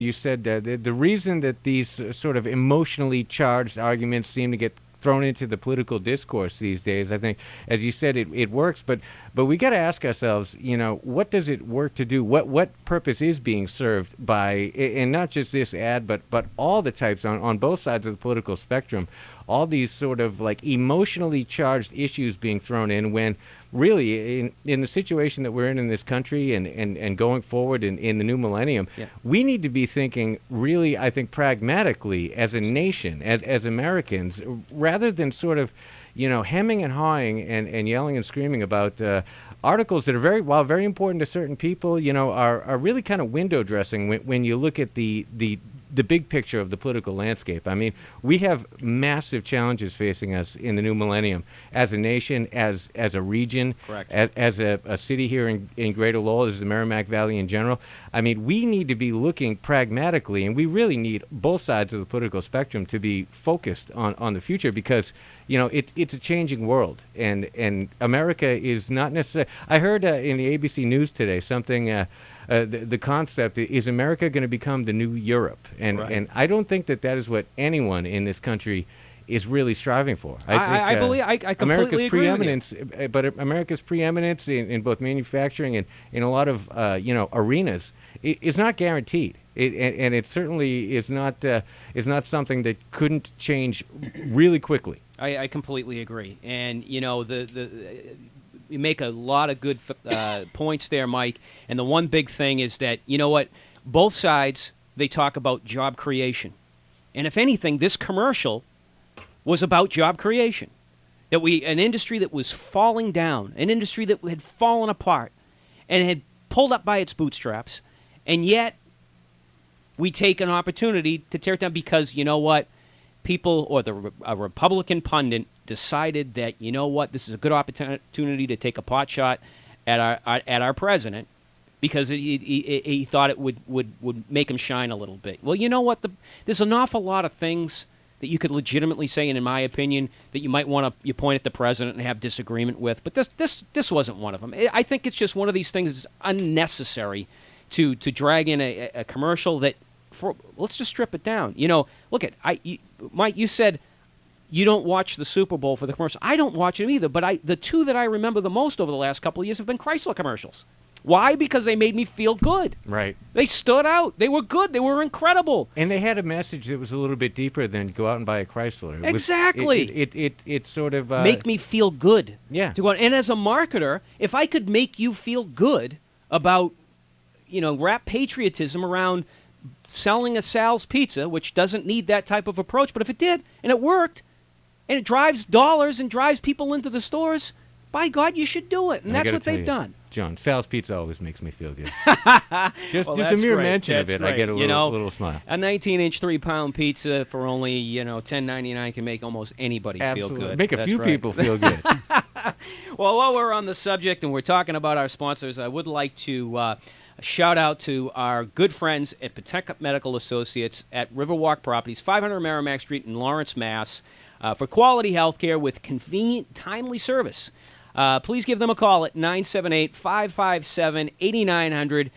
You said that the reason that these sort of emotionally charged arguments seem to get thrown into the political discourse these days, I think, as you said, it works, but we got to ask ourselves, what does it work to do? What purpose is being served by, and not just this ad, but all the types on both sides of the political spectrum, all these sort of like emotionally charged issues being thrown in when really in the situation that we're in this country and going forward in the new millennium, Yeah. we need to be thinking really, I think, pragmatically as a nation, as Americans, rather than sort of, hemming and hawing and yelling and screaming about articles that are while very important to certain people, are really kind of window dressing when you look at the big picture of the political landscape. I mean, we have massive challenges facing us in the new millennium as a nation, as a region, Correct. as a city here in Greater Lowell, as the Merrimack Valley in general. I mean, we need to be looking pragmatically, and we really need both sides of the political spectrum to be focused on the future because, it's a changing world, and America is not necessarily. I heard in the ABC News today something. The concept is America going to become the new Europe, and Right. and I don't think that is what anyone in this country is really striving for. I believe I completely America's agree with you. preeminence, but America's preeminence in both manufacturing and in a lot of arenas is not guaranteed. And it certainly is not something that couldn't change really quickly. I completely agree, and you make a lot of good points there, Mike. And the one big thing is that both sides they talk about job creation, and if anything, this commercial was about job creation. That an industry that was falling down, an industry that had fallen apart, and had pulled up by its bootstraps, and yet we take an opportunity to tear it down because people or a Republican pundit decided that this is a good opportunity to take a pot shot at our president because he thought it would make him shine a little bit. Well, you know what? There's an awful lot of things that you could legitimately say, and in my opinion, that you might want to point at the president and have disagreement with. But this wasn't one of them. I think it's just one of these things that's unnecessary to drag in a commercial that. Let's just strip it down. Look at Mike. You said you don't watch the Super Bowl for the commercials. I don't watch them either. But the two that I remember the most over the last couple of years have been Chrysler commercials. Why? Because they made me feel good. Right. They stood out. They were good. They were incredible. And they had a message that was a little bit deeper than go out and buy a Chrysler. Exactly. It sort of make me feel good. Yeah. To go out. And as a marketer, if I could make you feel good about wrap patriotism around selling a Sal's Pizza, which doesn't need that type of approach, but if it did, and it worked, and it drives dollars and drives people into the stores, by God, you should do it. And that's what they've done. John, Sal's Pizza always makes me feel good. just Well, the mere great. mention That's of it, great. I get a little smile. A 19-inch, 3-pound pizza for only, $10.99 can make almost anybody Absolutely. feel good. Make a That's few right. people feel good. Well, while we're on the subject and we're talking about our sponsors, I would like to shout out to our good friends at Pawtucket Medical Associates at Riverwalk Properties, 500 Merrimack Street in Lawrence, Mass. For quality health care with convenient, timely service. Please give them a call at 978-557-8900.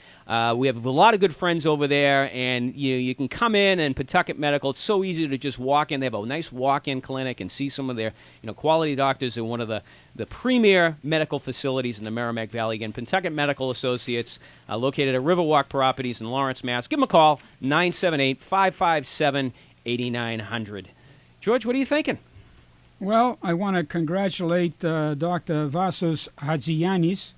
We have a lot of good friends over there, and you can come in and Pawtucket Medical. It's so easy to just walk in. They have a nice walk-in clinic and see some of their quality doctors in one of the premier medical facilities in the Merrimack Valley. Again, Pawtucket Medical Associates, located at Riverwalk Properties in Lawrence, Mass. Give them a call, 978-557-8900. George, what are you thinking? Well, I want to congratulate Dr. Vasos Hadzianis.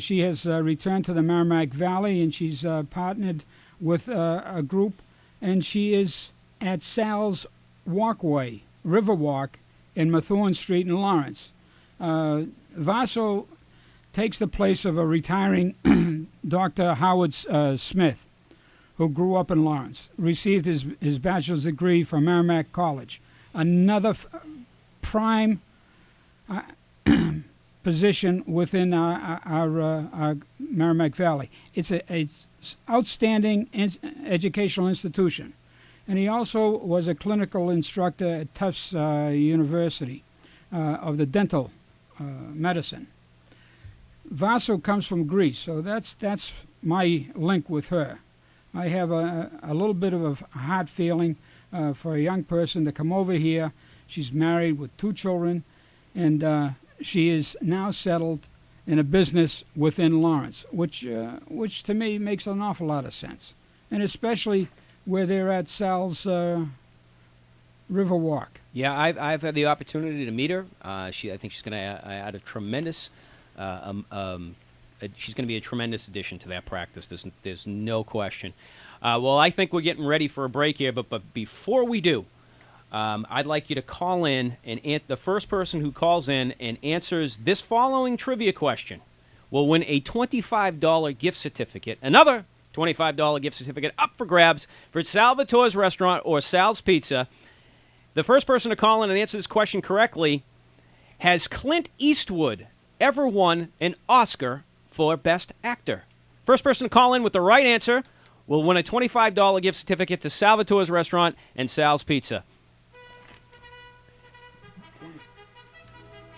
She has returned to the Merrimack Valley, and she's partnered with a group, and she is at Sal's Walkway, Riverwalk, in Methuen Street in Lawrence. Vaso takes the place of a retiring Dr. Howard Smith, who grew up in Lawrence, received his bachelor's degree from Merrimack College. Another prime position within our Merrimack Valley. It's an outstanding educational institution. And he also was a clinical instructor at Tufts University of the dental medicine. Vaso comes from Greece, so that's my link with her. I have a little bit of a hard feeling for a young person to come over here. She's married with 2 children, and she is now settled in a business within Lawrence, which to me makes an awful lot of sense, and especially where they're at Sal's River Walk. Yeah, I've had the opportunity to meet her. I think she's going to add a tremendous. She's going to be a tremendous addition to that practice. There's no question. Well, I think we're getting ready for a break here, but before we do, I'd like you to call in, and the first person who calls in and answers this following trivia question will win a $25 gift certificate. Another $25 gift certificate up for grabs for Salvatore's Restaurant or Sal's Pizza. The first person to call in and answer this question correctly: has Clint Eastwood ever won an Oscar for Best Actor? First person to call in with the right answer will win a $25 gift certificate to Salvatore's Restaurant and Sal's Pizza.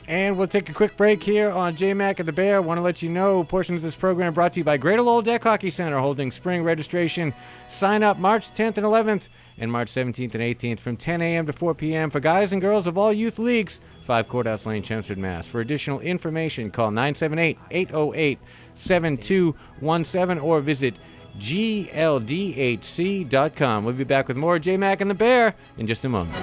And we'll take a quick break here on JMac and the Bear. Want to let you know, portion of this program brought to you by Great Old Deck Hockey Center, holding spring registration. Sign up March 10th and 11th and March 17th and 18th from 10 a.m. to 4 p.m. for guys and girls of all youth leagues. 5 Courthouse Lane, Chelmsford, Mass. For additional information, call 978-808-7217 or visit gldhc.com. We'll be back with more JMac and the Bear in just a moment.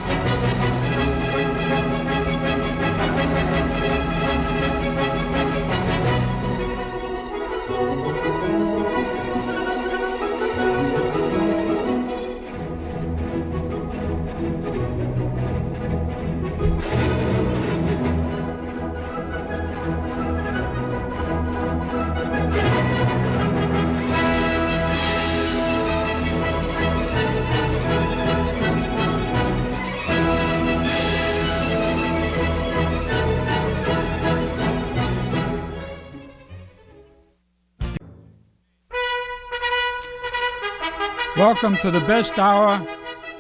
Welcome to the best hour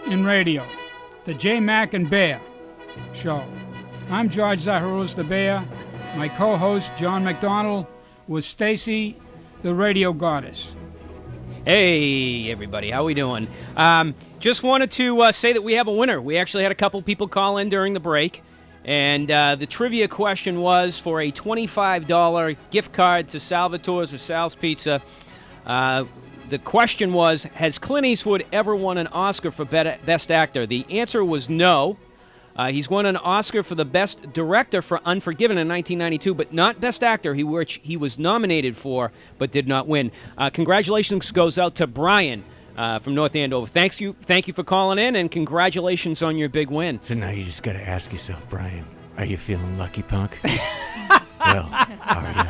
in radio, the JMac and Bear Show. I'm George Zaharouz the Bear. My co-host, John McDonald, with Stacy, the radio goddess. Hey, everybody. How we doing? Just wanted to say that we have a winner. We actually had a couple people call in during the break, and the trivia question was for a $25 gift card to Salvatore's or Sal's Pizza. The question was, has Clint Eastwood ever won an Oscar for Best Actor? The answer was no. He's won an Oscar for the Best Director for Unforgiven in 1992, but not Best Actor, which he was nominated for but did not win. Congratulations goes out to Brian from North Andover. Thank you for calling in, and congratulations on your big win. So now you just got to ask yourself, Brian, are you feeling lucky, punk? Well, are you?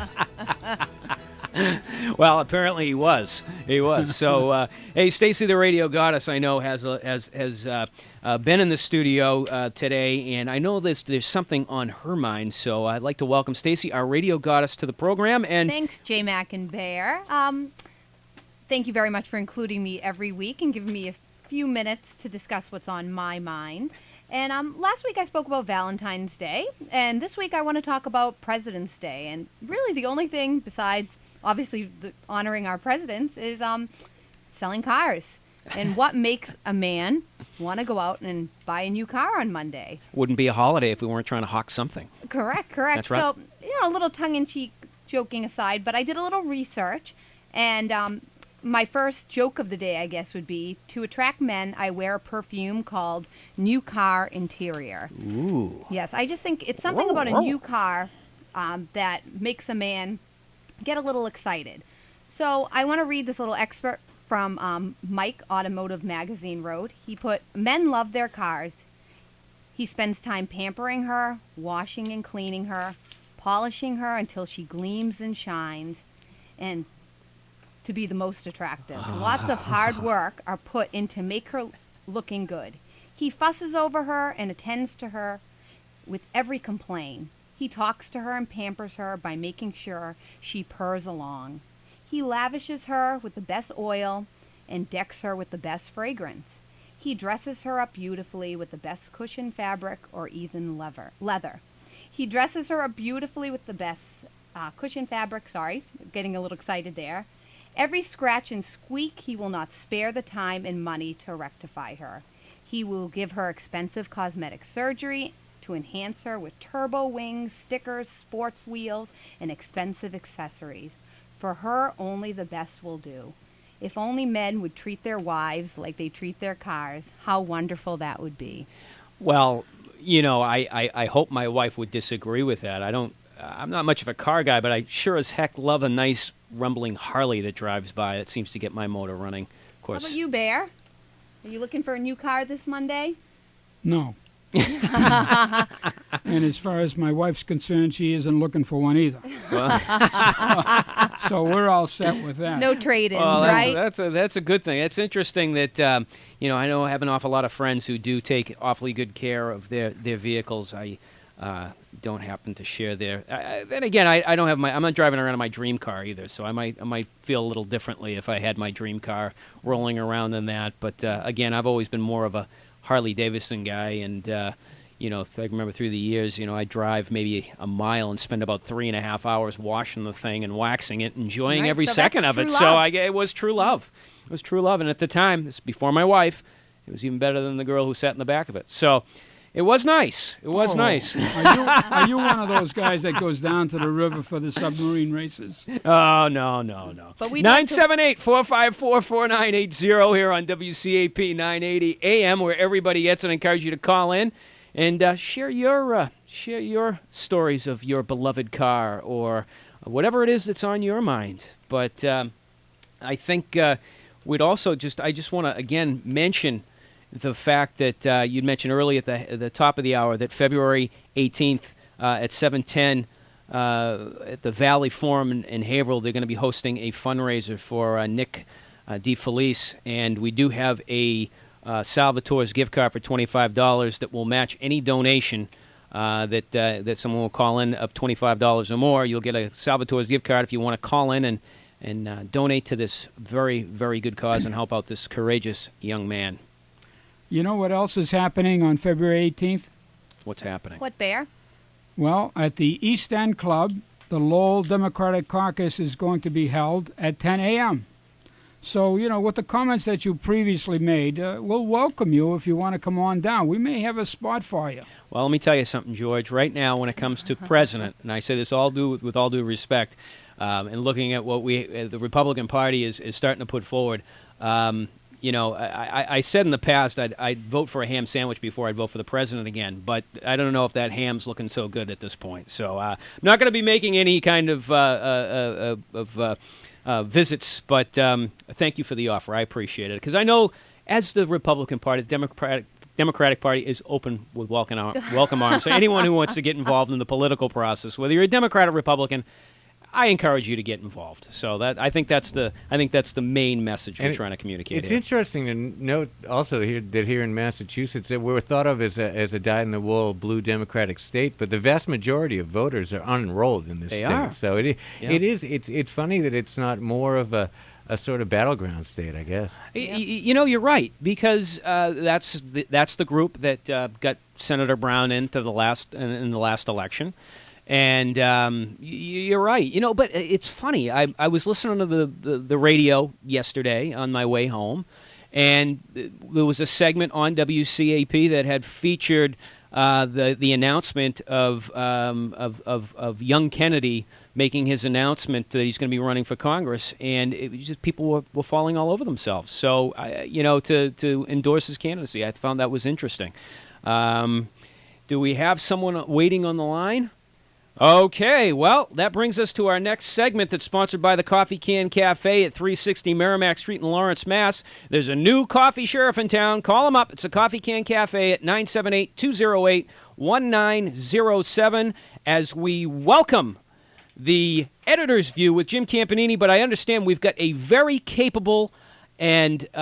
Well, apparently he was. He was. So, hey, Stacy, the radio goddess, I know has been in the studio today, and I know there's something on her mind. So I'd like to welcome Stacy, our radio goddess, to the program. And thanks, JMac and Bear. Thank you very much for including me every week and giving me a few minutes to discuss what's on my mind. And last week I spoke about Valentine's Day, and this week I want to talk about President's Day. And really, the only thing besides obviously honoring our presidents is selling cars. And what makes a man want to go out and buy a new car on Monday? Wouldn't be a holiday if we weren't trying to hawk something. Correct. That's right. So, a little tongue-in-cheek joking aside, but I did a little research, and my first joke of the day, I guess, would be, to attract men, I wear a perfume called New Car Interior. Ooh. Yes, I just think it's something about a new car that makes a man get a little excited. So I want to read this little excerpt from Mike Automotive Magazine wrote. He put, men love their cars. He spends time pampering her, washing and cleaning her, polishing her until she gleams and shines, and to be the most attractive. Lots of hard work are put into make her looking good. He fusses over her and attends to her with every complaint. He talks to her and pampers her by making sure she purrs along. He lavishes her with the best oil and decks her with the best fragrance. He dresses her up beautifully with the best cushion fabric or even leather. He dresses her up beautifully with the best cushion fabric, getting a little excited there. Every scratch and squeak, he will not spare the time and money to rectify her. He will give her expensive cosmetic surgery to enhance her with turbo wings, stickers, sports wheels, and expensive accessories. For her, only the best will do. If only men would treat their wives like they treat their cars, how wonderful that would be. Well, I hope my wife would disagree with that. I'm not much of a car guy, but I sure as heck love a nice rumbling Harley that drives by. It seems to get my motor running. Of course. How about you, Bear? Are you looking for a new car this Monday? No. And as far as my wife's concerned, she isn't looking for one either. So we're all set with that. No trade-ins, Well, right? that's a good thing. It's interesting that I know I have an awful lot of friends who do take awfully good care of their vehicles. I don't happen to share their. Then again, I don't have I'm not driving around in my dream car either, so I might feel a little differently if I had my dream car rolling around than that. But again, I've always been more of a Harley Davidson guy, and if I remember through the years, I drive maybe a mile and spend about 3.5 hours washing the thing and waxing it, enjoying Right, every so second that's of it. true So love. it was true love. It was true love, and at the time, this is before my wife, it was even better than the girl who sat in the back of it. So it was nice. It was nice. Are you one of those guys that goes down to the river for the submarine races? Oh, no. But we'd like to- 978-454-4980 here on WCAP 980 AM, where everybody gets it. I encourage you to call in and share your stories of your beloved car or whatever it is that's on your mind. But I think we'd also I just want to, again, mention the fact that you'd mentioned earlier at the top of the hour that February 18th at 7:10 at the Valley Forum in Haverhill, they're going to be hosting a fundraiser for Nick DeFelice, and we do have a Salvatore's gift card for $25 that will match any donation that someone will call in of $25 or more. You'll get a Salvatore's gift card if you want to call in and donate to this very, very good cause and help out this courageous young man. You know what else is happening on February 18th? What's happening? What, Bear? Well, at the East End Club, the Lowell Democratic Caucus is going to be held at 10 a.m. So, with the comments that you previously made, we'll welcome you if you want to come on down. We may have a spot for you. Well, let me tell you something, George. Right now, when it comes to president, and I say this with all due respect, and looking at what the Republican Party is starting to put forward, I said in the past I'd vote for a ham sandwich before I'd vote for the president again, but I don't know if that ham's looking so good at this point. So I'm not going to be making any kind of visits, but thank you for the offer. I appreciate it, because I know as the Republican Party, the Democratic Party is open with welcome arms. So anyone who wants to get involved in the political process, whether you're a Democrat or Republican, I encourage you to get involved. So I think that's the main message we're trying to communicate. It's here. interesting to note also here in Massachusetts that we're thought of as a dyed-in-the-wool blue Democratic state, but the vast majority of voters are unenrolled in this state. Are. So it's funny that it's not more of a sort of battleground state, I guess. You're right, because that's the group that got Senator Brown in the last election. And you're right, but it's funny. I was listening to the radio yesterday on my way home, and there was a segment on WCAP that had featured the announcement of young Kennedy making his announcement that he's going to be running for Congress, and it was just people were falling all over themselves. So, to endorse his candidacy, I found that was interesting. Do we have someone waiting on the line? Okay, well, that brings us to our next segment that's sponsored by the Coffee Can Cafe at 360 Merrimack Street in Lawrence, Mass. There's a new coffee sheriff in town. Call him up. It's a Coffee Can Cafe at 978-208-1907 as we welcome the Editor's View with Jim Campanini. But I understand we've got a very capable and great